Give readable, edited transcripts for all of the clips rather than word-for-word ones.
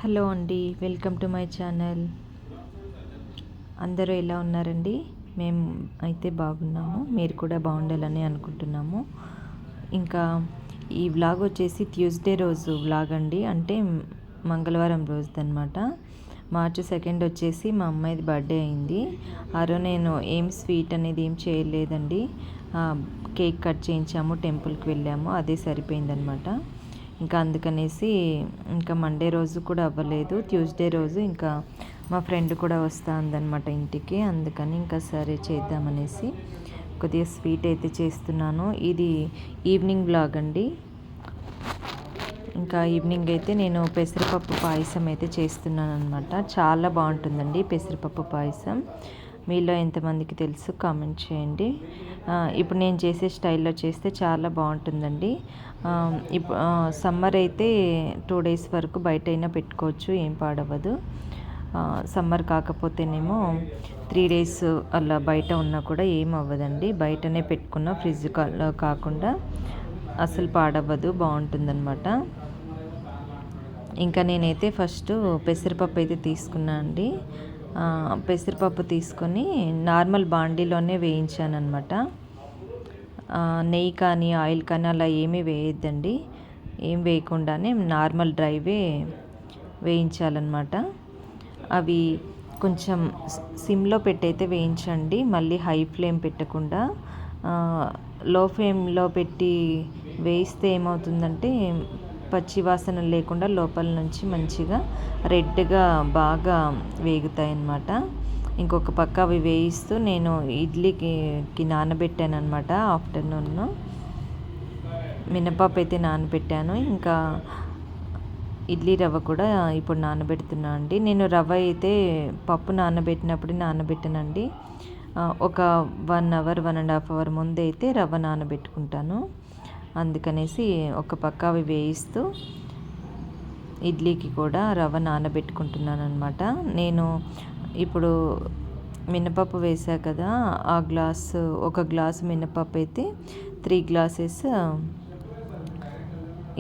Hello అండి, welcome to my channel. అందరూ ఎలా ఉన్నారండి? మేము అయితే బాగున్నాము, మీరు కూడా బాగుండాలని అనుకుంటున్నాము. ఇంకా ఈ వ్లాగ్ వచ్చేసి ట్యూస్డే రోజు వ్లాగ్ అండి, అంటే మంగళవారం రోజుదనమాట. మార్చి 2 వచ్చేసి మా అమ్మాయిది బర్త్డే అయింది. ఆ రోజు నేను ఏం స్వీట్ అనేది ఏం చేయలేదండి. కేక్ కట్ చేయించాము, టెంపుల్కి వెళ్ళాము, అదే సరిపోయిందనమాట. ఇంకా అందుకనేసి ఇంకా మండే రోజు కూడా అవ్వలేదు. ట్యూస్డే రోజు ఇంకా మా ఫ్రెండ్ కూడా వస్తూ ఉందన్నమాట ఇంటికి. అందుకని ఇంకా సరే చేద్దామనేసి కొద్దిగా స్వీట్ అయితే చేస్తున్నాను. ఇది ఈవినింగ్ వ్లాగ్ అండి. ఇంకా ఈవినింగ్ అయితే నేను పెసరపప్పు పాయసం అయితే చేస్తున్నాను అనమాట. చాలా బాగుంటుందండి పెసరపప్పు పాయసం. మీలో ఎంతమందికి తెలుసు కామెంట్ చేయండి. ఇప్పుడు నేను చేసే స్టైల్లో చేస్తే చాలా బాగుంటుందండి. ఇప్పుడు సమ్మర్ అయితే 2 days వరకు బయట అయినా పెట్టుకోవచ్చు, ఏం పాడవదు. సమ్మర్ కాకపోతేనేమో 3 days అలా బయట ఉన్నా కూడా ఏం అవ్వదండి. బయటనే పెట్టుకున్న ఫ్రిడ్జ్ కాకుండా అసలు పాడవ్వదు, బాగుంటుందన్నమాట. ఇంకా నేనైతే ఫస్ట్ పెసరపప్పు అయితే తీసుకున్నా అండి. పెసరపప్పు తీసుకొని నార్మల్ బాండీలోనే వేయించాను అనమాట. నెయ్యి కానీ ఆయిల్ కానీ అలా ఏమీ వేయొద్దండి. ఏం వేయకుండానే నార్మల్ డ్రైవే వేయించాలన్నమాట. అవి కొంచెం సిమ్లో పెట్టయితే వేయించండి, మళ్ళీ హై ఫ్లేమ్ పెట్టకుండా. లో ఫ్లేమ్లో పెట్టి వేయిస్తే ఏమవుతుందంటే పచ్చి వాసన లేకుండా లోపల నుంచి మంచిగా రెడ్గా బాగా వేగుతాయి అన్నమాట. ఇంకొక పక్క అవి వేయిస్తూ నేను ఇడ్లీకి నానబెట్టాను అనమాట. ఆఫ్టర్నూన్ మినపప్పు అయితే నానబెట్టాను. ఇంకా ఇడ్లీ రవ్వ కూడా ఇప్పుడు నానబెడుతున్నా అండి. నేను రవ్వ అయితే పప్పు నానబెట్టినప్పుడు నానబెట్టానండి. ఒక 1 hour 1.5 hour ముందు అయితే రవ్వ నానబెట్టుకుంటాను. అందుకనేసి ఒక పక్క అవి వేయిస్తూ ఇడ్లీకి కూడా రవ్వ నానబెట్టుకుంటున్నాను అనమాట. నేను ఇప్పుడు మినపప్పు వేసా కదా, ఒక గ్లాసు మినపప్పు అయితే 3 glasses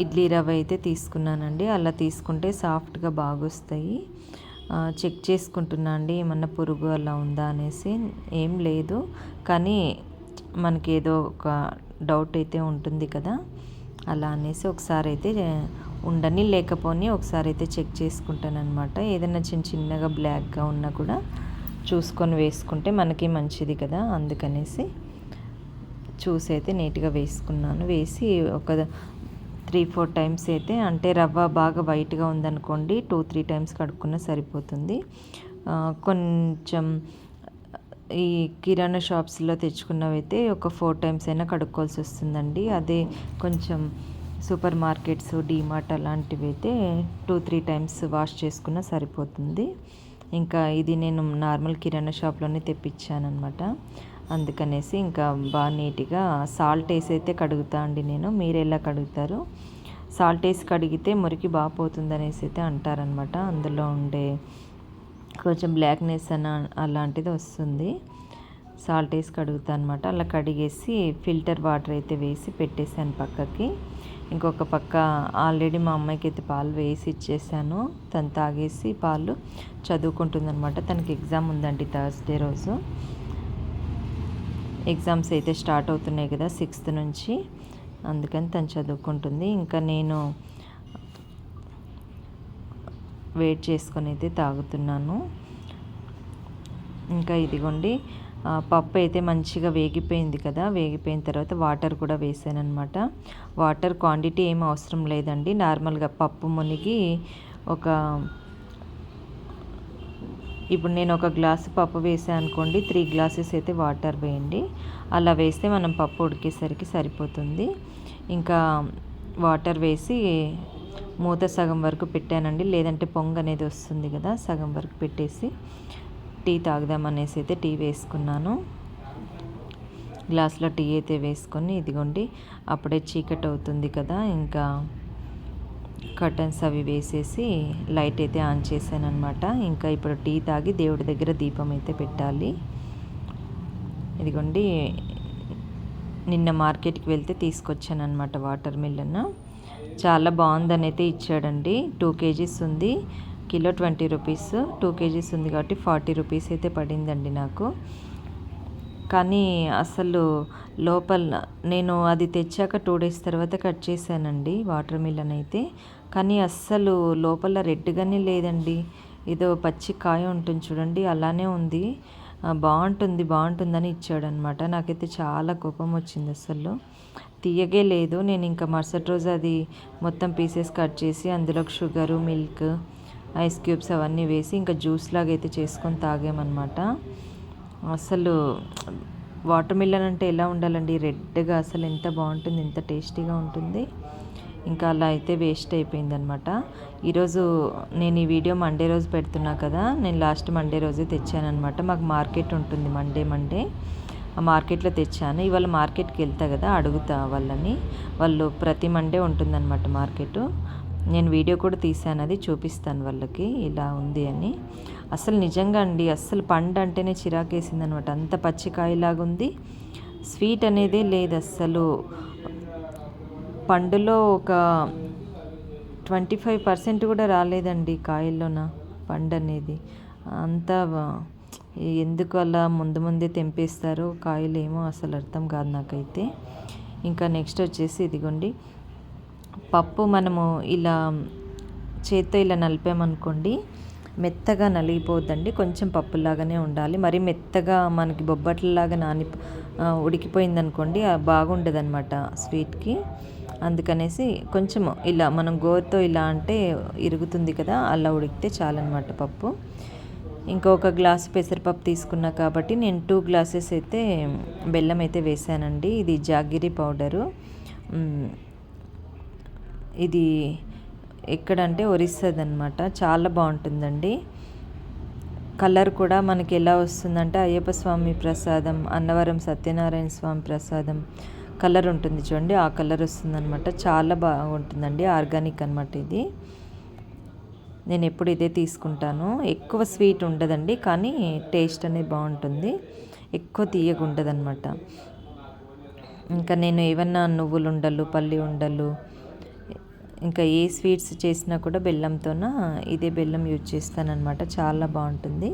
ఇడ్లీ రవ్వ అయితే తీసుకున్నానండి. అలా తీసుకుంటే సాఫ్ట్గా బాగా వస్తాయి. చెక్ చేసుకుంటున్నా అండి, ఏమన్నా పురుగు అలా ఉందా అనేసి. ఏం లేదు, కానీ మనకి ఏదో ఒక డౌట్ అయితే ఉంటుంది కదా, అలా అనేసి ఒకసారి అయితే ఉండని లేకపోని ఒకసారి అయితే చెక్ చేసుకుంటాను అనమాట. ఏదైనా చిన్నగా బ్లాక్గా ఉన్నా కూడా చూసుకొని వేసుకుంటే మనకి మంచిది కదా. అందుకనేసి చూసి అయితే నీట్గా వేసుకున్నాను. వేసి ఒక 3-4 times అయితే, అంటే రవ్వ బాగా వైట్గా ఉందనుకోండి 2-3 times కడుక్కున్నా సరిపోతుంది. కొంచెం ఈ కిరాణా షాప్స్లో తెచ్చుకున్నవైతే ఒక 4 times అయినా కడుక్కోవాల్సి వస్తుందండి. అదే కొంచెం సూపర్ మార్కెట్స్, డీమార్ట్ అలాంటివి అయితే 2-3 times వాష్ చేసుకున్నా సరిపోతుంది. ఇంకా ఇది నేను నార్మల్ కిరాణా షాప్లోనే తెప్పించానమాట. అందుకనేసి ఇంకా బాగా నీట్గా సాల్ట్ వేసి అయితే కడుగుతా అండి నేను. మీరు ఎలా కడుగుతారు? సాల్ట్ వేసి కడిగితే మురికి బాగా పోతుంది అనేసి అయితే అంటారనమాట. అందులో ఉండే కొంచెం బ్లాక్నెస్ అలాంటిది వస్తుంది. సాల్ట్ వేసి కడుగుతా అనమాట. అలా కడిగేసి ఫిల్టర్ వాటర్ అయితే వేసి పెట్టేసాను పక్కకి. ఇంకొక పక్క ఆల్రెడీ మా అమ్మాయికి అయితే పాలు వేసి ఇచ్చేసాను. తను తాగేసి పాలు చదువుకుంటుంది అనమాట. తనకి ఎగ్జామ్ ఉందండి థర్స్డే రోజు. ఎగ్జామ్స్ అయితే స్టార్ట్ అవుతున్నాయి కదా 6th నుంచి, అందుకని తను చదువుకుంటుంది. ఇంకా నేను వెయిట్ చేసుకొని అయితే తాగుతున్నాను. ఇంకా ఇదిగోండి, పప్పు అయితే మంచిగా వేగిపోయింది కదా. వేగిపోయిన తర్వాత వాటర్ కూడా వేసాను అనమాట. వాటర్ క్వాంటిటీ ఏం అవసరం లేదండి. నార్మల్గా పప్పు మునిగి ఇప్పుడు నేను ఒక గ్లాసు పప్పు వేసాను అనుకోండి, 3 glasses అయితే వాటర్ వేయండి. అలా వేస్తే మనం పప్పు ఉడికేసరికి సరిపోతుంది. ఇంకా వాటర్ వేసి మూత సగం వరకు పెట్టానండి, లేదంటే పొంగు అనేది వస్తుంది కదా. సగం వరకు పెట్టేసి టీ తాగుదామనేసి అయితే టీ వేసుకున్నాను. గ్లాస్లో టీ అయితే వేసుకొని, ఇదిగోండి అప్పుడే చీకటి అవుతుంది కదా, ఇంకా కర్టన్స్ అవి వేసేసి లైట్ అయితే ఆన్ చేశాను అనమాట. ఇంకా ఇప్పుడు టీ తాగి దేవుడి దగ్గర దీపం అయితే పెట్టాలి. ఇదిగోండి నిన్న మార్కెట్కి వెళ్తే తీసుకొచ్చాను అనమాట వాటర్ మిలన్. చాలా బాగుందని అయితే ఇచ్చాడండి. 2 కేజీస్ ఉంది, కిలో 20 రూపీస్. 2 కేజీస్ ఉంది కాబట్టి 40 రూపీస్ అయితే పడిందండి నాకు. కానీ అసలు లోపల నేను అది తెచ్చాక 2 డేస్ తర్వాత కట్ చేశానండి వాటర్ మిలన్ అయితే. కానీ అస్సలు లోపల రెడ్గానే లేదండి. ఏదో పచ్చి కాయ ఉంటుంది చూడండి, అలానే ఉంది. బాగుంటుందని ఇచ్చాడనమాట. నాకైతే చాలా కోపం వచ్చింది, అసలు తీయగే లేదు. నేను ఇంకా మరుసటి రోజు అది మొత్తం పీసెస్ కట్ చేసి అందులోకి షుగరు, మిల్క్, ఐస్ క్యూబ్స్ అవన్నీ వేసి ఇంకా జ్యూస్ లాగా అయితే చేసుకొని తాగామన్నమాట. అసలు వాటర్ మిలన్ అంటే ఎలా ఉండాలండి, రెడ్గా. అసలు ఎంత బాగుంటుంది, ఎంత టేస్టీగా ఉంటుంది. ఇంకా అలా అయితే వేస్ట్ అయిపోయిందనమాట. ఈరోజు నేను ఈ వీడియో మండే రోజు పెడుతున్నా కదా, నేను లాస్ట్ మండే రోజే తెచ్చానమాట. మాకు మార్కెట్ ఉంటుంది మండే. ఆ మార్కెట్లో తెచ్చాను. ఇవాళ మార్కెట్కి వెళ్తా కదా, అడుగుతా వాళ్ళని. వాళ్ళు ప్రతి మండే ఉంటుందన్నమాట మార్కెట్. నేను వీడియో కూడా తీసాను, అది చూపిస్తాను వాళ్ళకి ఇలా ఉంది అని. అసలు నిజంగా అండి, అస్సలు పండు అంటేనే చిరాకేసింది అనమాట. అంత పచ్చికాయలాగా ఉంది, స్వీట్ అనేదే లేదు అస్సలు. పండులో ఒక 25% కూడా రాలేదండి కాయల్లోన పండు అనేది. అంతా ఎందుకు అలా ముందే తెంపేస్తారో కాయలేమో అసలు అర్థం కాదు నాకైతే. ఇంకా నెక్స్ట్ వచ్చేసి ఇదిగోండి పప్పు. మనము ఇలా చేత్తో ఇలా నలిపామనుకోండి, మెత్తగా నలిగిపోద్దండి. కొంచెం పప్పులాగానే ఉండాలి. మరి మెత్తగా మనకి బొబ్బట్లలాగా ఉడికిపోయిందనుకోండి బాగుండదు అనమాట స్వీట్కి. అందుకనేసి కొంచెం ఇలా మనం గోరుతో ఇలా అంటే ఇరుగుతుంది కదా, అలా ఉడికితే చాలన్నమాట పప్పు. ఇంకొక గ్లాసు పెసరపప్పు తీసుకున్నా కాబట్టి నేను 2 గ్లాసెస్ అయితే బెల్లం అయితే వేసానండి. ఇది జాగిరి పౌడరు. ఇది ఎక్కడంటే ఒరిస్సాది అనమాట. చాలా బాగుంటుందండి. కలర్ కూడా మనకి ఎలా వస్తుందంటే అయ్యప్ప స్వామి ప్రసాదం, అన్నవరం సత్యనారాయణ స్వామి ప్రసాదం కలర్ ఉంటుంది చూడండి, ఆ కలర్ వస్తుందన్నమాట. చాలా బాగుంటుందండి, ఆర్గానిక్ అనమాట ఇది. నేను ఎప్పుడు ఇదే తీసుకుంటాను. ఎక్కువ స్వీట్ ఉండదండి, కానీ టేస్ట్ అనేది బాగుంటుంది. ఎక్కువ తీయగా ఉండదన్నమాట. ఇంకా నేను ఏమన్నా నువ్వులు ఉండలు, పల్లి ఉండలు, ఇంకా ఏ స్వీట్స్ చేసినా కూడా బెల్లంతోన ఇదే బెల్లం యూజ్ చేస్తానన్నమాట. చాలా బాగుంటుంది.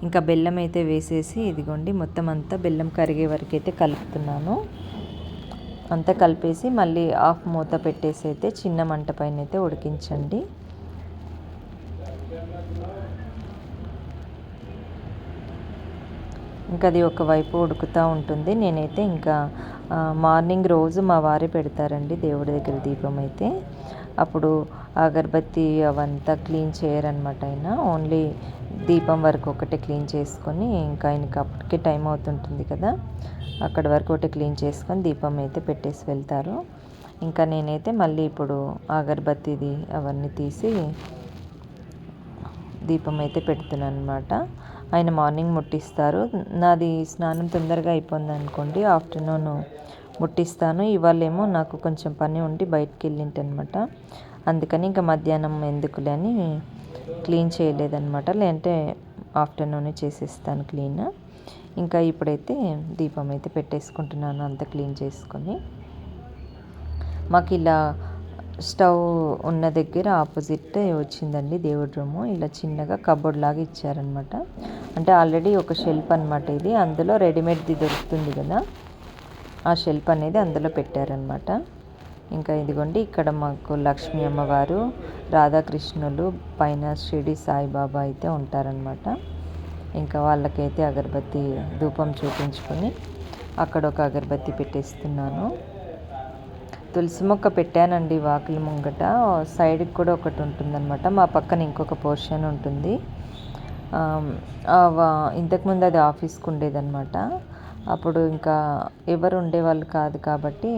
ఇంకా బెల్లం అయితే వేసేసి ఇదిగోండి మొత్తం అంతా బెల్లం కరిగే వరకు అయితే కలుపుతున్నాను. అంతా కలిపేసి మళ్ళీ ఆఫ్ మూత పెట్టేసి అయితే చిన్న మంట పైన అయితే ఉడికించండి. ఇంకా అది ఒకవైపు ఉడుకుతూ ఉంటుంది. నేనైతే ఇంకా మార్నింగ్ రోజు మా వారే పెడతారండి దేవుడి దగ్గర దీపం అయితే. అప్పుడు అగరబత్తి అవంతా క్లీన్ చేయరనమాట ఆయన. ఓన్లీ దీపం వరకు ఒకటే క్లీన్ చేసుకొని, ఇంకా ఆయనకి అప్పటికే టైం అవుతుంటుంది కదా, అక్కడి వరకు ఒకటి క్లీన్ చేసుకొని దీపం అయితే పెట్టేసి వెళ్తారు. ఇంకా నేనైతే మళ్ళీ ఇప్పుడు అగరబత్తిది అవన్నీ తీసి దీపం అయితే పెడుతున్నాను అనమాట. ఆయన మార్నింగ్ ముట్టిస్తారు. నాది స్నానం తొందరగా అయిపోయింది అనుకోండి, ఆఫ్టర్నూన్ ముట్టిస్తాను. ఇవాళేమో నాకు కొంచెం పని ఉండి బయటికి వెళ్ళింటనమాట. అందుకని ఇంకా మధ్యాహ్నం ఎందుకులే అని క్లీన్ చేయలేదన్నమాట. లేదంటే ఆఫ్టర్నూనే చేసేస్తాను క్లీన్. ఇంకా ఇప్పుడైతే దీపం అయితే పెట్టేసుకుంటున్నాను అంతా క్లీన్ చేసుకొని. మాకు ఇలా స్టవ్ ఉన్న దగ్గర ఆపోజిట్ వచ్చిందండి దేవుడి రూము. ఇలా చిన్నగా కబోర్డ్ లాగా ఇచ్చారనమాట. అంటే ఆల్రెడీ ఒక షెల్ఫ్ అనమాట ఇది. అందులో రెడీమేడ్ది దొరుకుతుంది కదా, ఆ షెల్ఫ్ అనేది అందులో పెట్టారనమాట. ఇంకా ఇదిగోండి ఇక్కడ మాకు లక్ష్మీ అమ్మవారు, రాధాకృష్ణులు, పైన షిరిడి సాయిబాబా అయితే ఉంటారనమాట. ఇంకా వాళ్ళకైతే అగరబత్తి ధూపం చూపించుకొని అక్కడ ఒక అగరబత్తి పెట్టేస్తున్నాను. తులసి మొక్క పెట్టానండి వాకిలి ముంగట. సైడ్కి కూడా ఒకటి ఉంటుందన్నమాట. మా పక్కన ఇంకొక పోర్షన్ ఉంటుంది. ఇంతకుముందు అది ఆఫీస్కి ఉండేదన్నమాట. అప్పుడు ఇంకా ఎవరు ఉండేవాళ్ళు కాదు కాబట్టి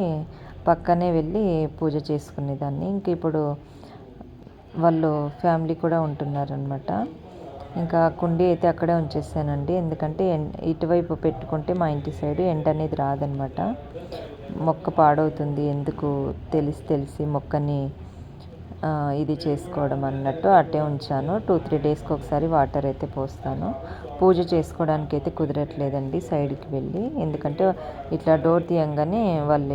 పక్కనే వెళ్ళి పూజ చేసుకునేదాన్ని. ఇంక ఇప్పుడు వాళ్ళు ఫ్యామిలీ కూడా ఉంటున్నారనమాట. ఇంకా కుండీ అయితే అక్కడే ఉంచేసానండి. ఎందుకంటే ఇటువైపు పెట్టుకుంటే మా ఇంటి సైడు ఎండ అనేది రాదనమాట. మొక్క పాడవుతుంది, ఎందుకు తెలిసి మొక్కని ఇది చేసుకోవడం అన్నట్టు అట్టే ఉంచాను. 2-3 డేస్కి ఒకసారి వాటర్ అయితే పోస్తాను. పూజ చేసుకోవడానికి అయితే కుదరట్లేదండి సైడ్కి వెళ్ళి, ఎందుకంటే ఇట్లా డోర్ తీయంగానే వాళ్ళ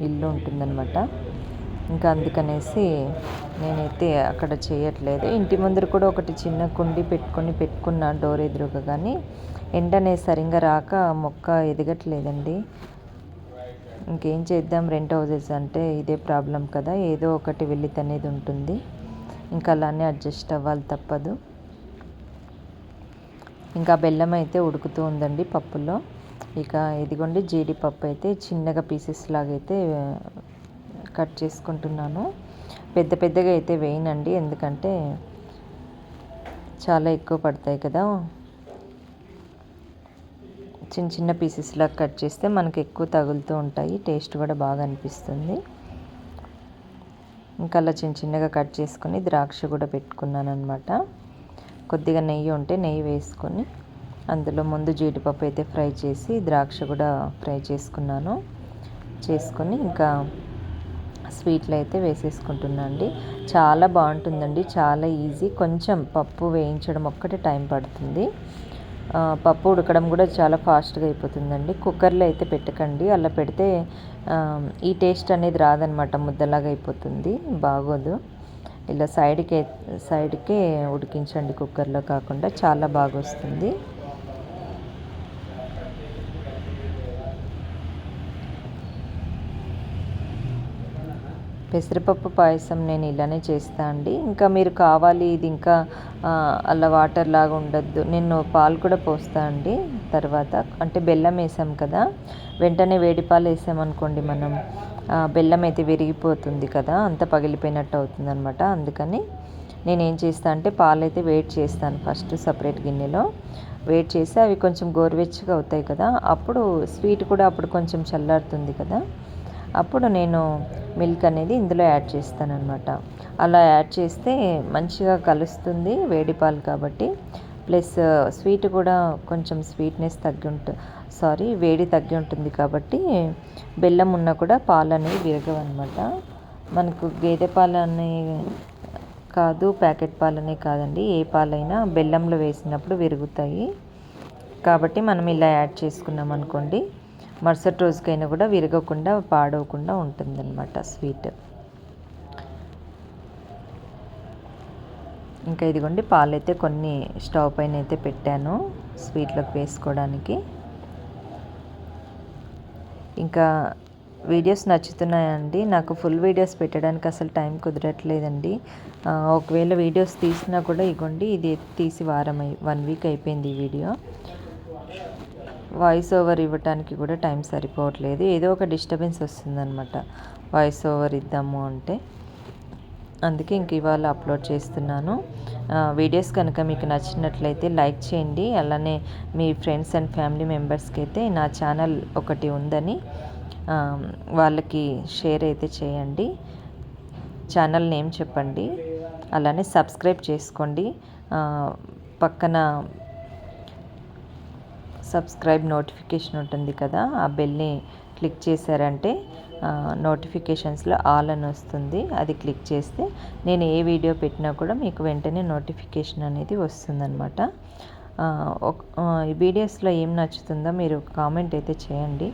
ఇల్లు ఉంటుందన్నమాట. ఇంకా అందుకనేసి నేనైతే అక్కడ చేయట్లేదు. ఇంటి ముందర కూడా ఒకటి చిన్న కుండి పెట్టుకున్న డోర్ ఎదురుగా, కానీ ఎండనే సరిగ్గా రాక మొక్క ఎదగట్లేదండి. ఇంకేం చేద్దాం, రెంట్ హౌసెస్ అంటే ఇదే ప్రాబ్లం కదా, ఏదో ఒకటి వెలితి అనేది ఉంటుంది. ఇంకా అలానే అడ్జస్ట్ అవ్వాలి, తప్పదు. ఇంకా బెల్లం అయితే ఉడుకుతూ ఉందండి పప్పులో. ఇక ఇదిగోండి జీడిపప్పు అయితే చిన్నగా పీసెస్ లాగా అయితే కట్ చేసుకుంటున్నాను. పెద్ద పెద్దగా అయితే వేయనండి, ఎందుకంటే చాలా ఎక్కువ పడతాయి కదా. చిన్న చిన్న పీసెస్లా కట్ చేస్తే మనకు ఎక్కువ తగులుతూ ఉంటాయి, టేస్ట్ కూడా బాగా అనిపిస్తుంది. ఇంకా అలా చిన్న చిన్నగా కట్ చేసుకొని ద్రాక్ష కూడా పెట్టుకున్నాను అనమాట. కొద్దిగా నెయ్యి ఉంటే నెయ్యి వేసుకొని అందులో ముందు జీడిపప్పు అయితే ఫ్రై చేసి ద్రాక్ష కూడా ఫ్రై చేసుకొని ఇంకా స్వీట్లు అయితే వేసేసుకుంటున్నా అండి. చాలా బాగుంటుందండి, చాలా ఈజీ. కొంచెం పప్పు వేయించడం ఒక్కటే టైం పడుతుంది. పప్పు ఉడకడం కూడా చాలా ఫాస్ట్గా అయిపోతుందండి. కుక్కర్లో అయితే పెట్టకండి, అలా పెడితే ఈ టేస్ట్ అనేది రాదనమాట, ముద్దలాగా అయిపోతుంది, బాగోదు. ఇలా సైడ్కే ఉడికించండి, కుక్కర్లో కాకుండా, చాలా బాగా వస్తుంది. పెసరపప్పు పాయసం నేను ఇలానే చేస్తా అండి. ఇంకా మీరు కావాలి ఇది ఇంకా అలా వాటర్ లాగా ఉండద్దు, నేను పాలు కూడా పోస్తా అండి తర్వాత. అంటే బెల్లం వేసాం కదా, వెంటనే వేడి పాలు వేసామనుకోండి మనం, బెల్లం అయితే విరిగిపోతుంది కదా, అంత పగిలిపోయినట్టు అవుతుంది అనమాట. అందుకని నేనేం చేస్తా అంటే పాలు అయితే వేడి చేస్తాను ఫస్ట్, సపరేట్ గిన్నెలో వేడి చేసి అవి కొంచెం గోరువెచ్చగా అవుతాయి కదా, అప్పుడు స్వీట్ కూడా అప్పుడు కొంచెం చల్లారుతుంది కదా, అప్పుడు నేను మిల్క్ అనేది ఇందులో యాడ్ చేస్తానన్నమాట. అలా యాడ్ చేస్తే మంచిగా కలుస్తుంది, వేడి పాలు కాబట్టి. ప్లస్ స్వీట్ కూడా కొంచెం స్వీట్నెస్ వేడి తగ్గి ఉంటుంది కాబట్టి బెల్లం ఉన్నా కూడా పాలు అనేవి విరగవన్నమాట. మనకు గేదె పాలు అనే కాదు, ప్యాకెట్ పాలనే కాదండి, ఏ పాలైనా బెల్లంలో వేసినప్పుడు విరుగుతాయి. కాబట్టి మనం ఇలా యాడ్ చేసుకున్నాం అనుకోండి, మరుసటి రోజుకైనా కూడా విరగకుండా పాడవకుండా ఉంటుందన్నమాట స్వీట్. ఇంకా ఇదిగోండి పాలైతే కొన్ని స్టవ్ పైన అయితే పెట్టాను స్వీట్లోకి వేసుకోవడానికి. ఇంకా వీడియోస్ నచ్చుతున్నాయండి, నాకు ఫుల్ వీడియోస్ పెట్టడానికి అసలు టైం కుదరట్లేదండి. ఒకవేళ వీడియోస్ తీసినా కూడా ఇగోండి, ఇది తీసి 1 వీక్ అయిపోయింది ఈ వీడియో. వాయిస్ ఓవర్ ఇవ్వటానికి కూడా టైం సరిపోవట్లేదు, ఏదో ఒక డిస్టర్బెన్స్ వస్తుందన్నమాట వాయిస్ ఓవర్ ఇద్దాము అంటే. అందుకే ఇంక ఇవాళ అప్లోడ్ చేస్తున్నాను. వీడియోస్ కనుక మీకు నచ్చినట్లయితే లైక్ చేయండి. అలానే మీ ఫ్రెండ్స్ అండ్ ఫ్యామిలీ మెంబర్స్కి అయితే నా ఛానల్ ఒకటి ఉందని వాళ్ళకి షేర్ అయితే చేయండి. ఛానల్ నేమ్ చెప్పండి, అలానే సబ్స్క్రైబ్ చేసుకోండి. పక్కన సబ్స్క్రైబ్ నోటిఫికేషన్ ఉంటుంది కదా, ఆ బెల్ని క్లిక్ చేశారంటే నోటిఫికేషన్స్లో ఆల్ అని వస్తుంది, అది క్లిక్ చేస్తే నేను ఏ వీడియో పెట్టినా కూడా మీకు వెంటనే నోటిఫికేషన్ అనేది వస్తుందన్నమాట. ఈ వీడియోస్లో ఏం నచ్చుతుందో మీరు కామెంట్ అయితే చేయండి,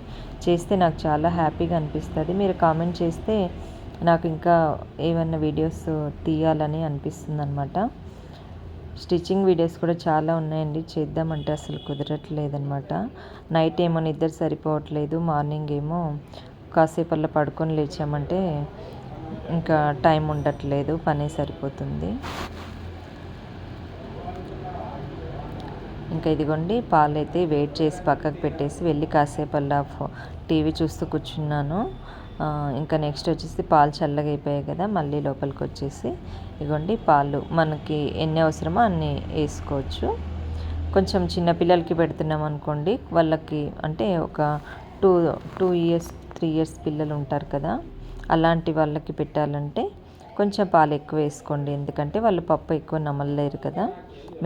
చేస్తే నాకు చాలా హ్యాపీగా అనిపిస్తుంది. మీరు కామెంట్ చేస్తే నాకు ఇంకా ఏమన్నా వీడియోస్ తీయాలని అనిపిస్తుంది అనమాట. స్టిచ్చింగ్ వీడియోస్ కూడా చాలా ఉన్నాయండి, చేద్దామంటే అసలు కుదరట్లేదనమాట. నైట్ ఏమో నిద్ర సరిపోవట్లేదు, మార్నింగ్ ఏమో కాసేపల్లో పడుకొని లేచామంటే ఇంకా టైం ఉండట్లేదు, పనే సరిపోతుంది. ఇంకా ఇదిగోండి పాలైతే వెయిట్ చేసి పక్కకు పెట్టేసి వెళ్ళి కాసేపల్లా టీవీ చూస్తూ కూర్చున్నాను. ఇంకా నెక్స్ట్ వచ్చేసి పాలు చల్లగా అయిపోయాయి కదా, మళ్ళీ లోపలికి వచ్చేసి ఇదిగోండి పాలు మనకి ఎన్ని అవసరమో అన్నీ వేసుకోవచ్చు. కొంచెం చిన్నపిల్లలకి పెడుతున్నాం అనుకోండి, వాళ్ళకి అంటే ఒక 2 ఇయర్స్ 3 ఇయర్స్ పిల్లలు ఉంటారు కదా, అలాంటి వాళ్ళకి పెట్టాలంటే కొంచెం పాలు ఎక్కువ వేసుకోండి, ఎందుకంటే వాళ్ళు పప్పు ఎక్కువ నమలలేరు కదా,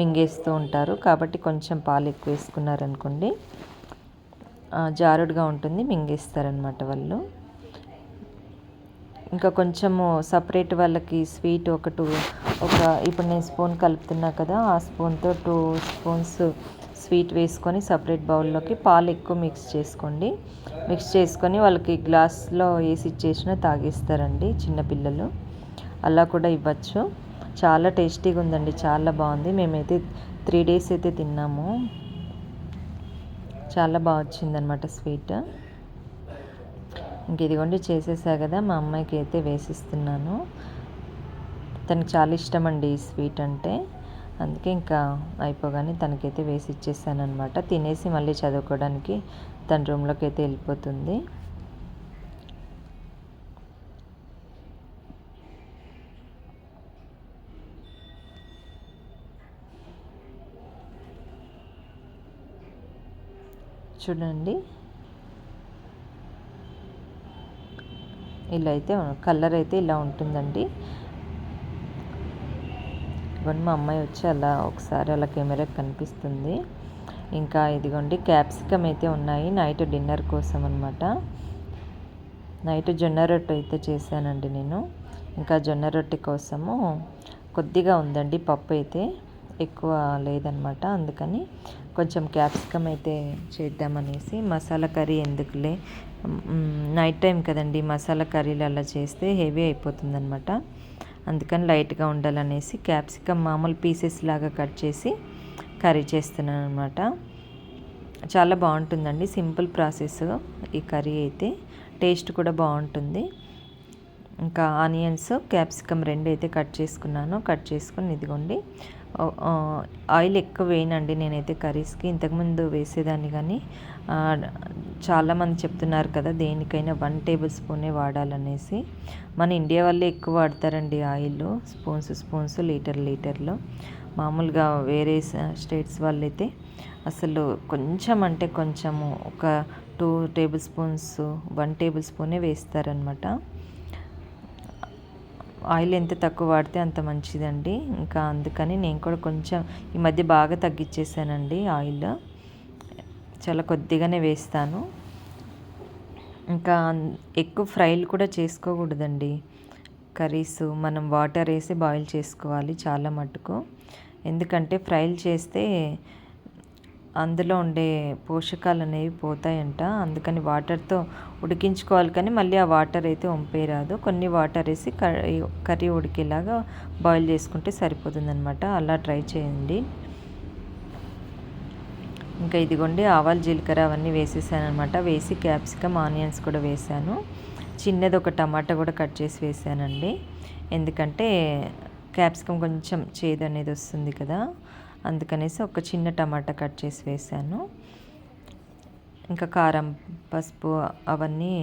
మింగేస్తూ ఉంటారు. కాబట్టి కొంచెం పాలు ఎక్కువ వేసుకున్నారనుకోండి జారుడుగా ఉంటుంది, మింగేస్తారనమాట వాళ్ళు. ఇంకా కొంచెము సపరేట్ వాళ్ళకి స్వీట్ ఇప్పుడు నేను స్పూన్ కలుపుతున్నా కదా, ఆ స్పూన్తో 2 స్పూన్స్ స్వీట్ వేసుకొని సపరేట్ బౌల్లోకి పాలు ఎక్కువ మిక్స్ చేసుకోండి. మిక్స్ చేసుకొని వాళ్ళకి గ్లాస్లో వేసి ఇచ్చేసిన తాగేస్తారండి చిన్నపిల్లలు. అలా కూడా ఇవ్వచ్చు. చాలా టేస్టీగా ఉందండి, చాలా బాగుంది. మేమైతే 3 days అయితే తిన్నాము. చాలా బాగా వచ్చిందనమాట స్వీట్. ఇంక ఇదిగోండి చేసేసా కదా, మా అమ్మాయికి అయితే వేసిస్తున్నాను. తనకి చాలా ఇష్టం అండి ఈ స్వీట్ అంటే, అందుకే ఇంకా అయిపోగానే తనకైతే వేసి ఇచ్చేసాను అనమాట. తినేసి మళ్ళీ చదువుకోవడానికి తన రూమ్లోకి అయితే వెళ్ళిపోతుంది. చూడండి, ఇలా అయితే కలర్ అయితే ఇలా ఉంటుందండి. ఇదిగోండి మా అమ్మాయి వచ్చి అలా ఒకసారి అలా కెమెరాకి కనిపిస్తుంది. ఇంకా ఇదిగోండి క్యాప్సికమ్ అయితే ఉన్నాయి నైట్ డిన్నర్ కోసం అనమాట. నైట్ జొన్న రొట్టె అయితే చేశానండి నేను. ఇంకా జొన్న రొట్టె కోసము కొద్దిగా ఉందండి పప్పు అయితే, ఎక్కువ లేదనమాట. అందుకని కొంచెం క్యాప్సికమ్ అయితే చేద్దామనేసి, మసాలా కర్రీ ఎందుకులే నైట్ టైం కదండి, మసాలా కర్రీలు అలా చేస్తే హెవీ అయిపోతుంది అనమాట. అందుకని లైట్గా ఉండాలనేసి క్యాప్సికమ్ మామూలు పీసెస్ లాగా కట్ చేసి కర్రీ చేస్తున్నాను అనమాట. చాలా బాగుంటుందండి, సింపుల్ ప్రాసెస్ ఈ కర్రీ అయితే, టేస్ట్ కూడా బాగుంటుంది. ఇంకా ఆనియన్స్ క్యాప్సికమ్ 2 అయితే కట్ చేసుకున్నాను. కట్ చేసుకుని ఇదిగోండి ఆయిల్ ఎక్కువ వేయనండి నేనైతే కర్రీస్కి. ఇంతకుముందు వేసేదాన్ని కానీ చాలామంది చెప్తున్నారు కదా దేనికైనా 1 tablespoon వాడాలనేసి. మన ఇండియా వాళ్ళే ఎక్కువ వాడతారండి ఆయిల్, స్పూన్స్ లీటర్లో. మామూలుగా వేరే స్టేట్స్ వాళ్ళైతే అసలు కొంచెం అంటే కొంచెము ఒక 2 tablespoons 1 tablespoon వేస్తారనమాట. ఆయిల్ ఎంత తక్కువ వాడితే అంత మంచిదండి. ఇంకా అందుకని నేను కూడా కొంచెం ఈ మధ్య బాగా తగ్గించేసానండి ఆయిల్, చాలా కొద్దిగానే వేస్తాను. ఇంకా ఎక్కువ ఫ్రైలు కూడా చేసుకోకూడదండి కర్రీస్. మనం వాటర్ వేసి బాయిల్ చేసుకోవాలి చాలా మటుకు. ఎందుకంటే ఫ్రైలు చేస్తే అందులో ఉండే పోషకాలు అనేవి పోతాయంట. అందుకని వాటర్తో ఉడికించుకోవాలి, కానీ మళ్ళీ ఆ వాటర్ అయితే వంపేయరాదు. కొన్ని వాటర్ వేసి కర్రీ ఉడికేలాగా బాయిల్ చేసుకుంటే సరిపోతుందన్నమాట. అలా ట్రై చేయండి. ఇంకా ఇదిగోండి ఆవాలు జీలకర్ర అవన్నీ వేసేసాను అనమాట. వేసి క్యాప్సికమ్ ఆనియన్స్ కూడా వేసాను. చిన్నది ఒక టమాటా కూడా కట్ చేసి వేసానండి. ఎందుకంటే క్యాప్సికమ్ కొంచెం చేదు అనేది వస్తుంది కదా, అందుకనేసి ఒక చిన్న టమాటా కట్ చేసి వేసాను. ఇంకా కారం పసుపు అవన్నీ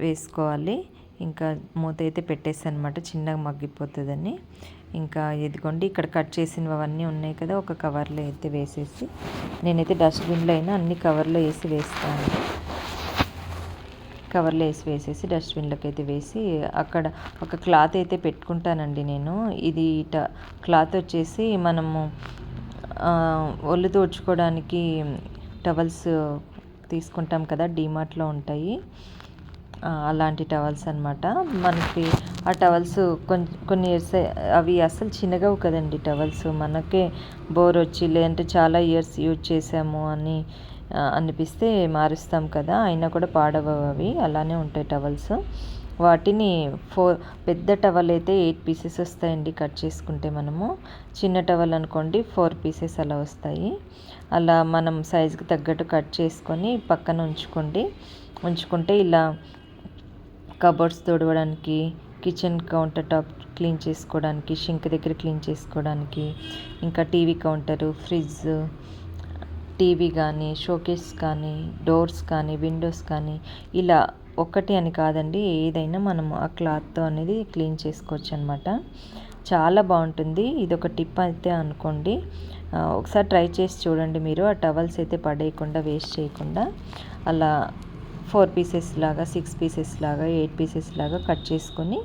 వేసుకోవాలి. ఇంకా మూత అయితే పెట్టేసాను అనమాట, చిన్నగా మగ్గిపోతుందని. ఇంకా ఇదిగోండి ఇక్కడ కట్ చేసినవి అవన్నీ ఉన్నాయి కదా, ఒక కవర్లో అయితే వేసేసి, నేనైతే డస్ట్బిన్లో అయినా అన్ని కవర్లో వేసి వేస్తాను. కవర్లో వేసేసి డస్ట్బిన్లోకి అయితే వేసి అక్కడ ఒక క్లాత్ అయితే పెట్టుకుంటానండి నేను. ఇది క్లాత్ వచ్చేసి మనము ఒళ్ళు తుడుచుకోవడానికి టవల్స్ తీసుకుంటాం కదా, డీమార్ట్లో ఉంటాయి అలాంటి టవల్స్ అనమాట. మనకి ఆ టవల్స్ కొన్ని ఇయర్స్ అవి అసలు చిన్నగా కదండి టవల్స్, మనకే బోర్ వచ్చి లేదంటే చాలా ఇయర్స్ యూజ్ చేసాము అని అనిపిస్తే మారుస్తాం కదా, అయినా కూడా పాడవవు అవి, అలానే ఉంటాయి టవల్స్. వాటిని పెద్ద టవల్ అయితే 8 pieces వస్తాయండి కట్ చేసుకుంటే. మనము చిన్న టవల్ అనుకోండి 4 pieces అలా వస్తాయి. అలా మనం సైజుకి తగ్గట్టు కట్ చేసుకొని పక్కన ఉంచుకుంటే ఇలా కబోర్డ్స్ తుడవడానికి, కిచెన్ కౌంటర్ టాప్ క్లీన్ చేసుకోవడానికి, షింక్ దగ్గర క్లీన్ చేసుకోవడానికి, ఇంకా టీవీ కౌంటరు, ఫ్రిడ్జ్, టీవీ కానీ, షోకేస్ కానీ, డోర్స్ కానీ, విండోస్ కానీ, ఇలా ఒకటి అని కాదండి, ఏదైనా మనము ఆ క్లాత్తో అనేది క్లీన్ చేసుకోవచ్చు అనమాట. చాలా బాగుంటుంది. ఇది ఒక టిప్ అయితే అనుకోండి, ఒకసారి ట్రై చేసి చూడండి మీరు. ఆ టవల్స్ అయితే పడేయకుండా, వేస్ట్ చేయకుండా అలా 4 pieces లాగా, 6 pieces లాగా, 8 pieces లాగా కట్ చేసుకొని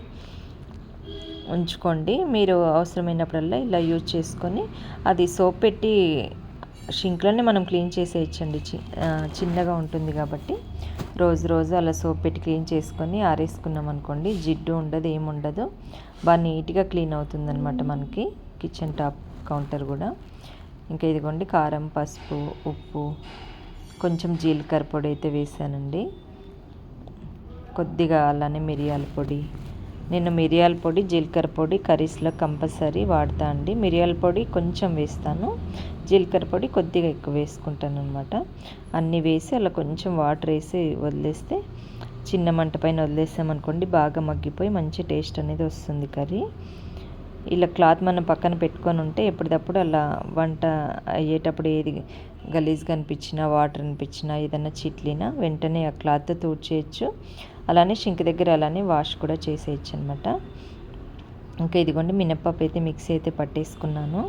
ఉంచుకోండి. మీరు అవసరమైనప్పుడల్లా ఇలా యూజ్ చేసుకొని అది సోప్ పెట్టి షింక్లోనే మనం క్లీన్ చేసేయచ్చండి. చిన్నగా ఉంటుంది కాబట్టి రోజు అలా సోప్ పెట్టి క్లీన్ చేసుకొని ఆరేసుకున్నాం అనుకోండి, జిడ్డు ఉండదు, ఏముండదు, బాగా నీట్గా క్లీన్ అవుతుందన్నమాట మనకి కిచెన్ టాప్ కౌంటర్ కూడా. ఇంకా ఇదిగోండి కారం, పసుపు, ఉప్పు, కొంచెం జీలకర్ర పొడి అయితే వేసానండి. కొద్దిగా అలానే మిరియాల పొడి. నేను మిరియాల పొడి, జీలకర్ర పొడి కర్రీస్లో కంపల్సరీ వాడతా అండి. మిరియాల పొడి కొంచెం వేస్తాను, జీలకర్ర పొడి కొద్దిగా ఎక్కువ వేసుకుంటాను అనమాట. అన్నీ వేసి అలా కొంచెం వాటర్ వేసి వదిలేస్తే, చిన్న మంట పైన వదిలేసామనుకోండి బాగా మగ్గిపోయి మంచి టేస్ట్ అనేది వస్తుంది కర్రీ. ఇలా క్లాత్ మనం పక్కన పెట్టుకొని ఉంటే ఎప్పటికప్పుడు అలా వంట అయ్యేటప్పుడు ఏది గలీజ్గా అనిపించినా, వాటర్ అనిపించినా, ఏదైనా చిట్లినా వెంటనే ఆ క్లాత్తో తుడిచేయచ్చు. అలానే షింక్ దగ్గర అలానే వాష్ కూడా చేసేయచ్చు అనమాట. ఇంకా ఇదిగోండి మినప్పప్పు అయితే మిక్సీ అయితే పట్టేసుకున్నాను.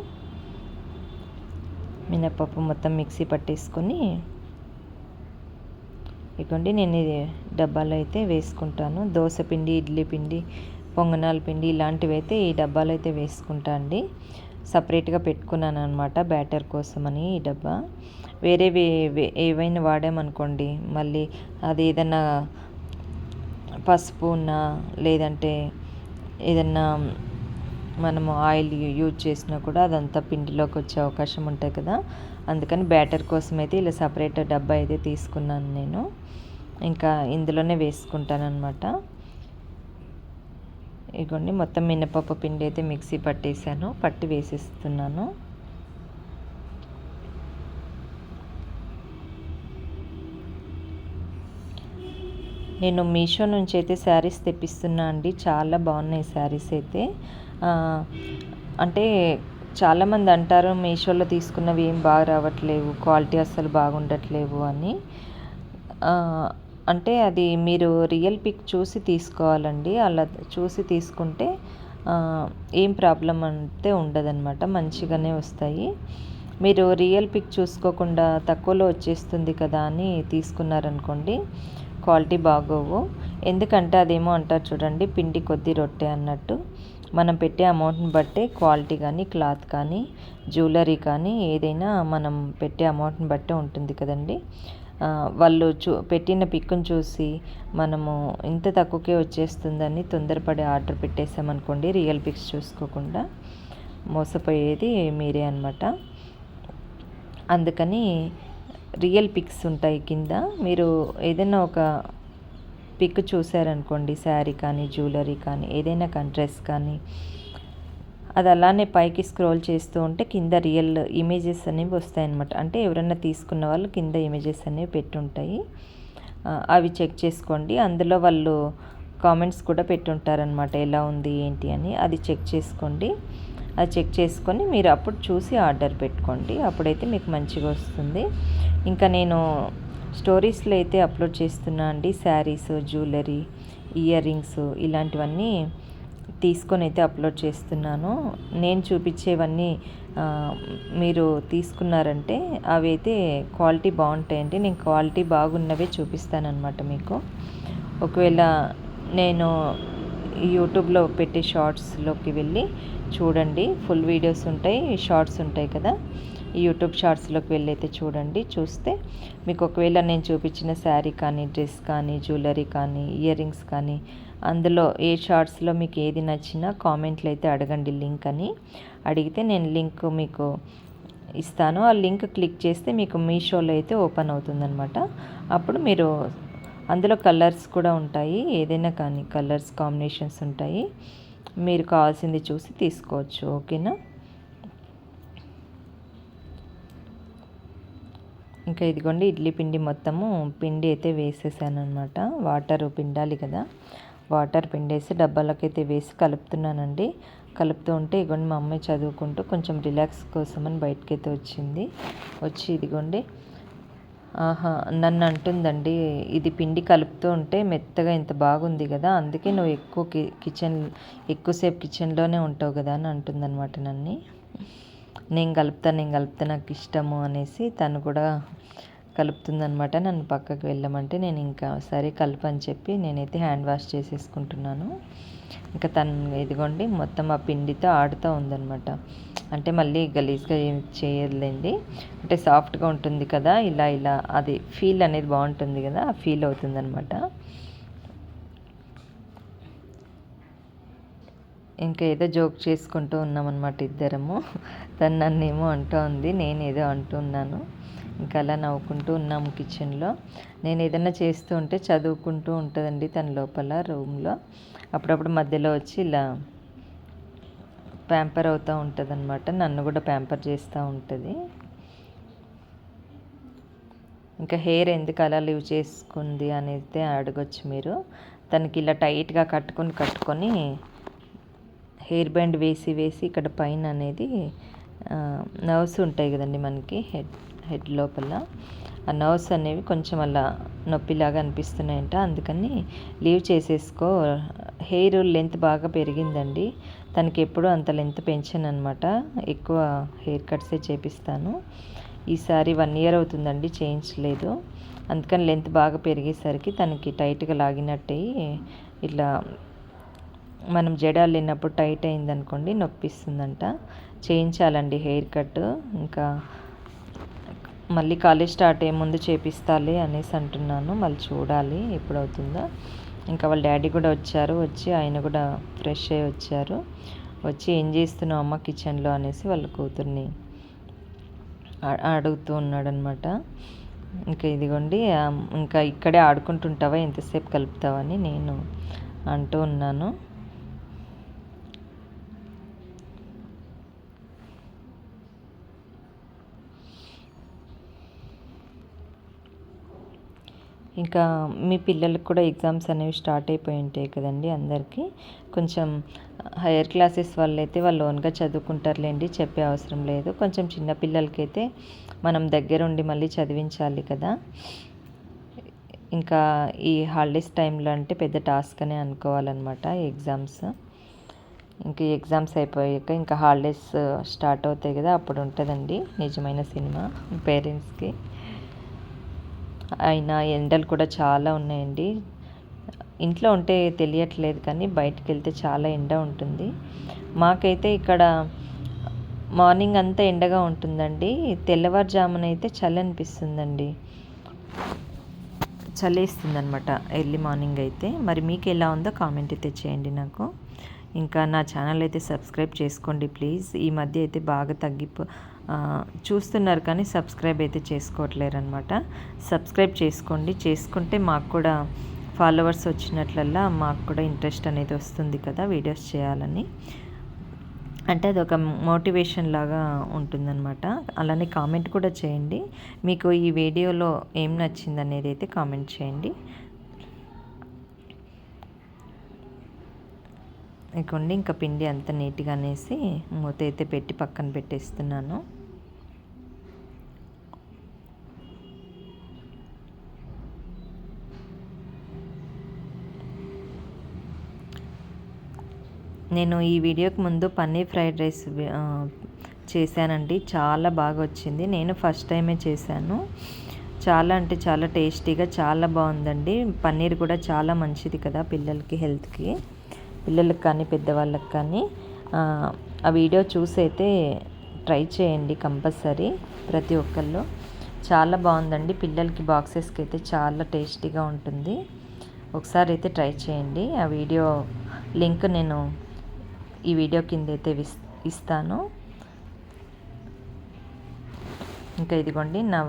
మినప్పప్పు మొత్తం మిక్సీ పట్టేసుకొని ఇదిగోండి నేను ఇది డబ్బాలో అయితే వేసుకుంటాను. దోశ పిండి, ఇడ్లీ పిండి, పొంగనాల పిండి ఇలాంటివి అయితే ఈ డబ్బాలో అయితే వేసుకుంటా అండి. సపరేట్గా పెట్టుకున్నాను అనమాట బ్యాటర్ కోసమని ఈ డబ్బా. వేరేవి ఏవైనా వాడామనుకోండి మళ్ళీ అది ఏదన్నా పసుపు ఉన్నా లేదంటే ఏదన్నా మనము ఆయిల్ యూజ్ చేసినా కూడా అదంతా పిండిలోకి వచ్చే అవకాశం ఉంటాయి కదా. అందుకని బ్యాటర్ కోసం అయితే ఇలా సపరేట్ డబ్బా అయితే తీసుకున్నాను నేను. ఇంకా ఇందులోనే వేసుకుంటాను అనమాట. ఇదిగోండి మొత్తం మినపప్పు పిండి అయితే మిక్సీ పట్టేసాను, పట్టి వేసేస్తున్నాను. నేను మీషో నుంచి అయితే శారీస్ తెప్పిస్తున్నా అండి. చాలా బాగున్నాయి శారీస్ అయితే. అంటే చాలామంది అంటారు మీషోలో తీసుకున్నవి ఏం బాగా రావట్లేవు, క్వాలిటీ అస్సలు బాగుండట్లేవు అని. అంటే అది మీరు రియల్ పిక్ చూసి తీసుకోవాలండి. అలా చూసి తీసుకుంటే ఏం ప్రాబ్లం అంటే ఉండదన్నమాట, మంచిగానే వస్తాయి. మీరు రియల్ పిక్ చూసుకోకుండా తక్కువలో వచ్చేస్తుంది కదా అని తీసుకున్నారనుకోండి, క్వాలిటీ బాగోవు. ఎందుకంటే అదేమో అంటారు చూడండి, పిండి కొద్ది రొట్టె అన్నట్టు. మనం పెట్టే అమౌంట్ని బట్టే క్వాలిటీ కానీ, క్లాత్ కానీ, జ్యువెలరీ కానీ ఏదైనా మనం పెట్టే అమౌంట్ని బట్టే ఉంటుంది కదండి. వాళ్ళు పెట్టిన పిక్ని చూసి మనము ఇంత తక్కువకే వచ్చేస్తుందని తొందరపడి ఆర్డర్ పెట్టేసామనుకోండి, రియల్ పిక్స్ చూసుకోకుండా, మోసపోయేది మీరే అనమాట. అందుకని రియల్ పిక్స్ ఉంటాయి కింద. మీరు ఏదైనా ఒక పిక్ చూసారనుకోండి, శారీ కానీ, జ్యువెలరీ కానీ, ఏదైనా కానీ, డ్రెస్ కానీ, అది అలానే పైకి స్క్రోల్ చేస్తూ ఉంటే కింద రియల్ ఇమేజెస్ అనేవి వస్తాయన్నమాట. అంటే ఎవరైనా తీసుకున్న వాళ్ళు కింద ఇమేజెస్ అనేవి పెట్టుంటాయి, అవి చెక్ చేసుకోండి. అందులో వాళ్ళు కామెంట్స్ కూడా పెట్టుంటారనమాట, ఎలా ఉంది ఏంటి అని. అది చెక్ చేసుకోండి. అది చెక్ చేసుకొని మీరు అప్పుడు చూసి ఆర్డర్ పెట్టుకోండి, అప్పుడైతే మీకు మంచిగా వస్తుంది. ఇంకా నేను స్టోరీస్లో అయితే అప్లోడ్ చేస్తున్నా అండి. శారీస్, జ్యువెలరీ, ఇయర్ రింగ్స్ ఇలాంటివన్నీ తీసుకొని అయితే అప్లోడ్ చేస్తున్నాను. నేను చూపించేవన్నీ మీరు తీసుకున్నారంటే అవి అయితే క్వాలిటీ బాగుంటాయండి. నేను క్వాలిటీ బాగున్నవే చూపిస్తానన్నమాట మీకు. ఒకవేళ నేను యూట్యూబ్లో పెట్టే షార్ట్స్లోకి వెళ్ళి చూడండి, ఫుల్ వీడియోస్ ఉంటాయి, షార్ట్స్ ఉంటాయి కదా. ఈ యూట్యూబ్ షార్ట్స్లోకి వెళ్ళి అయితే చూడండి. చూస్తే మీకు ఒకవేళ నేను చూపించిన శారీ కానీ, డ్రెస్ కానీ, జ్యువెలరీ కానీ, ఇయర్ రింగ్స్ కానీ, అందులో ఏ షార్ట్స్లో మీకు ఏది నచ్చినా కామెంట్లు అయితే అడగండి, లింక్ అని అడిగితే నేను లింక్ మీకు ఇస్తాను. ఆ లింక్ క్లిక్ చేస్తే మీకు మీషోలో అయితే ఓపెన్ అవుతుందన్నమాట. అప్పుడు మీరు అందులో కలర్స్ కూడా ఉంటాయి, ఏదైనా కానీ కలర్స్ కాంబినేషన్స్ ఉంటాయి, మీరు కావాల్సింది చూసి తీసుకోవచ్చు. ఓకేనా. ఇంకా ఇదిగోండి ఇడ్లీ పిండి మొత్తము పిండి అయితే వేసేసాను అనమాట. వాటర్ పిండాలి కదా, వాటర్ పిండేసి డబ్బాలకైతే వేసి కలుపుతున్నానండి. కలుపుతూ ఉంటే ఇదిగోండి మా అమ్మాయి చదువుకుంటూ కొంచెం రిలాక్స్ కోసమని బయటకైతే వచ్చింది. వచ్చి ఇదిగోండి నన్ను అంటుందండి, ఇది పిండి కలుపుతూ ఉంటే మెత్తగా ఇంత బాగుంది కదా, అందుకే నువ్వు ఎక్కువసేపు కిచెన్లోనే ఉంటావు కదా అని అంటుందన్నమాట నన్ను. నేను కలుపుతా నాకు ఇష్టము అనేసి తను కూడా కలుపుతుందనమాట. నన్ను పక్కకు వెళ్ళమంటే నేను ఇంకా సరే కలుపని చెప్పి నేనైతే హ్యాండ్ వాష్ చేసేసుకుంటున్నాను. ఇంకా తను ఇదిగోండి మొత్తం ఆ పిండితో ఆడుతూ ఉందన్నమాట. అంటే మళ్ళీ గలీజ్గా ఏం చేయలేండి, అంటే సాఫ్ట్గా ఉంటుంది కదా, ఇలా అది ఫీల్ అనేది బాగుంటుంది కదా, ఆ ఫీల్ అవుతుందన్నమాట. ఇంకా ఏదో జోక్ చేసుకుంటూ ఉన్నామన్నమాట ఇద్దరము. తను నన్నేమో అంటూ ఉంది, నేను ఏదో అంటున్నాను. ఇంకా అలా నవ్వుకుంటూ ఉన్నాము కిచెన్లో. నేను ఏదైనా చేస్తూ ఉంటే చదువుకుంటూ ఉంటుందండి తన లోపల రూమ్లో. అప్పుడప్పుడు మధ్యలో వచ్చి ఇలా ప్యాంపర్ అవుతూ ఉంటుంది అనమాట. నన్ను కూడా ప్యాంపర్ చేస్తూ ఉంటుంది. ఇంకా హెయిర్ ఎందుకు అలా లీవ్ చేసుకుంది అనేది అడగొచ్చు మీరు. తనకి ఇలా టైట్గా కట్టుకొని హెయిర్ బ్యాండ్ వేసి ఇక్కడ పైన అనేది నర్వ్స్ ఉంటాయి కదండి మనకి హెడ్ లోపల. ఆ నర్వ్స్ అనేవి కొంచెం అలా నొప్పిలాగా అనిపిస్తున్నాయంట. అందుకని లీవ్ చేసేసుకో. హెయిర్ లెంత్ బాగా పెరిగిందండి. తనకి ఎప్పుడూ అంత లెంత్ పెంచాను అనమాట. ఎక్కువ హెయిర్ కట్సే చేపిస్తాను. ఈసారి 1 year అవుతుందండి చేయించలేదు. అందుకని లెంత్ బాగా పెరిగేసరికి తనకి టైట్గా లాగినట్టయి ఇట్లా మనం జడ అల్లినప్పుడు టైట్ అయిందనుకోండి నొప్పిస్తుందంట. చేయించాలండి హెయిర్ కట్. ఇంకా మళ్ళీ కాలేజ్ స్టార్ట్ అయ్యే ముందు చేపిస్తాలే అనేసి అంటున్నాను. మళ్ళీ చూడాలి ఎప్పుడవుతుందో. ఇంకా వాళ్ళ డాడీ కూడా వచ్చారు. వచ్చి ఆయన కూడా ఫ్రెష్ అయ్యి వచ్చారు. వచ్చి ఏం చేస్తున్నావు అమ్మ కిచెన్లో అనేసి వాళ్ళ కూతుర్ని అడుగుతూ ఉన్నాడనమాట. ఇంకా ఇదిగోండి ఇంకా ఇక్కడే ఆడుకుంటుంటావా ఎంతసేపు కలుపుతావని నేను అంటూ ఉన్నాను. ఇంకా మీ పిల్లలకు కూడా ఎగ్జామ్స్ అనేవి స్టార్ట్ అయిపోయి ఉంటాయి కదండి అందరికీ. కొంచెం హైయర్ క్లాసెస్ వాళ్ళైతే వాళ్ళు ఓన్గా చదువుకుంటారులేండి, చెప్పే అవసరం లేదు. కొంచెం చిన్న పిల్లలకైతే మనం దగ్గరుండి మళ్ళీ చదివించాలి కదా. ఇంకా ఈ హాలిడేస్ టైంలో అంటే పెద్ద టాస్క్ అనే అనుకోవాలన్నమాట ఎగ్జామ్స్. ఇంక ఎగ్జామ్స్ అయిపోయాక ఇంకా హాలిడేస్ స్టార్ట్ అవుతాయి కదా, అప్పుడు ఉంటుందండి నిజమైన సినిమా పేరెంట్స్కి. అయినా ఎండలు కూడా చాలా ఉన్నాయండి. ఇంట్లో ఉంటే తెలియట్లేదు కానీ బయటికి వెళ్తే చాలా ఎండ ఉంటుంది. మాకైతే ఇక్కడ మార్నింగ్ అంతా ఎండగా ఉంటుందండి. తెల్లవారుజామున అయితే చలి అనిపిస్తుందండి, చలేస్తుంది అనమాట ఎర్లీ మార్నింగ్ అయితే. మరి మీకు ఎలా ఉందో కామెంట్ అయితే చేయండి నాకు. ఇంకా నా ఛానల్ అయితే సబ్స్క్రైబ్ చేసుకోండి ప్లీజ్. ఈ మధ్య అయితే బాగా చూస్తున్నారు కానీ సబ్స్క్రైబ్ అయితే చేసుకోవట్లేరు అనమాట. సబ్స్క్రైబ్ చేసుకోండి. చేసుకుంటే మాకు కూడా ఫాలోవర్స్ వచ్చినట్లల్లా మాకు కూడా ఇంట్రెస్ట్ అనేది వస్తుంది కదా వీడియోస్ చేయాలని. అంటే అదొక మోటివేషన్ లాగా ఉంటుందన్నమాట. అలానే కామెంట్ కూడా చేయండి. మీకు ఈ వీడియోలో ఏం నచ్చింది అనేది అయితే కామెంట్ చేయండి. ఇదిగోండి ఇంకా పిండి అంత నీట్గా అనేసి మూత అయితే పెట్టి పక్కన పెట్టేస్తున్నాను. నేను ఈ వీడియోకి ముందు పన్నీర్ ఫ్రైడ్ రైస్ చేశానండి. చాలా బాగా వచ్చింది. నేను ఫస్ట్ టైమే చేశాను. చాలా అంటే చాలా టేస్టీగా చాలా బాగుందండి. పన్నీర్ కూడా చాలా మంచిది కదా పిల్లలకి, హెల్త్కి, పిల్లలకి కానీ పెద్దవాళ్ళకి కానీ. ఆ వీడియో చూసి అయితే ట్రై చేయండి కంపల్సరీ ప్రతి ఒక్కళ్ళు. చాలా బాగుందండి. పిల్లలకి బాక్సెస్కి అయితే చాలా టేస్టీగా ఉంటుంది. ఒకసారి అయితే ట్రై చేయండి. ఆ వీడియో లింక్ నేను ఈ వీడియో కింద అయితే ఇస్తాను. ఇంకా ఇదిగోండి నా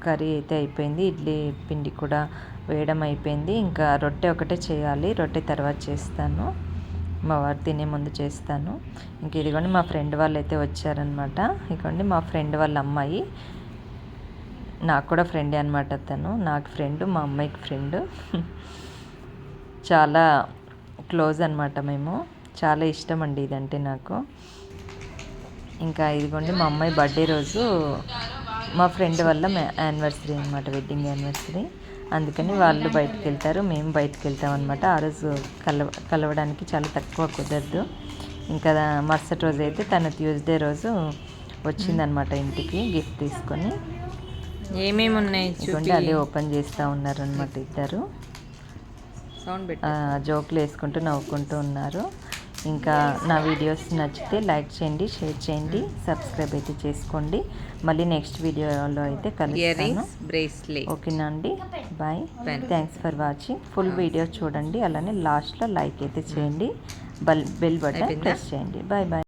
కర్రీ అయితే అయిపోయింది. ఇడ్లీ పిండి కూడా వేయడం అయిపోయింది. ఇంకా రొట్టె ఒకటే చేయాలి. రొట్టె తర్వాత చేస్తాను, మా వారు తినే ముందు చేస్తాను. ఇంక ఇదిగోండి మా ఫ్రెండ్ వాళ్ళు అయితే వచ్చారనమాట. ఇదిగోండి మా ఫ్రెండ్ వాళ్ళ అమ్మాయి, నాకు కూడా ఫ్రెండే అనమాట. తను నాకు ఫ్రెండ్, మా అమ్మాయికి ఫ్రెండ్. చాలా క్లోజ్ అనమాట మేము. చాలా ఇష్టం అండి ఇదంటే నాకు. ఇంకా ఇదిగోండి మా అమ్మాయి బర్త్డే రోజు మా ఫ్రెండ్ వల్ల యానివర్సరీ అనమాట, వెడ్డింగ్ యానివర్సరీ. అందుకని వాళ్ళు బయటకు వెళ్తారు, మేము బయటకు వెళ్తాం అనమాట. ఆ రోజు కలవడానికి చాలా తక్కువ కుదరదు. ఇంకా మరుసటి రోజు అయితే తను ట్యూస్డే రోజు వచ్చిందనమాట ఇంటికి గిఫ్ట్ తీసుకొని. ఏమేమి ఉన్నాయి ఇదిగోండి అదే ఓపెన్ చేస్తూ ఉన్నారనమాట ఇద్దరు. జోకులు వేసుకుంటూ నవ్వుకుంటూ ఉన్నారు. ఇంకా నా వీడియోస్ నచ్చితే లైక్ చేయండి, షేర్ చేయండి, సబ్స్క్రైబ్ అయితే చేసుకోండి. మళ్ళీ నెక్స్ట్ వీడియోలో అయితే కలుస్తాను. ఓకేనా అండి, bye. Thanks for watching. Full video చూడండి. అలానే లాస్ట్లో లైక్ అయితే చేయండి, బెల్ బటన్ ప్రెస్ చేయండి. Bye bye.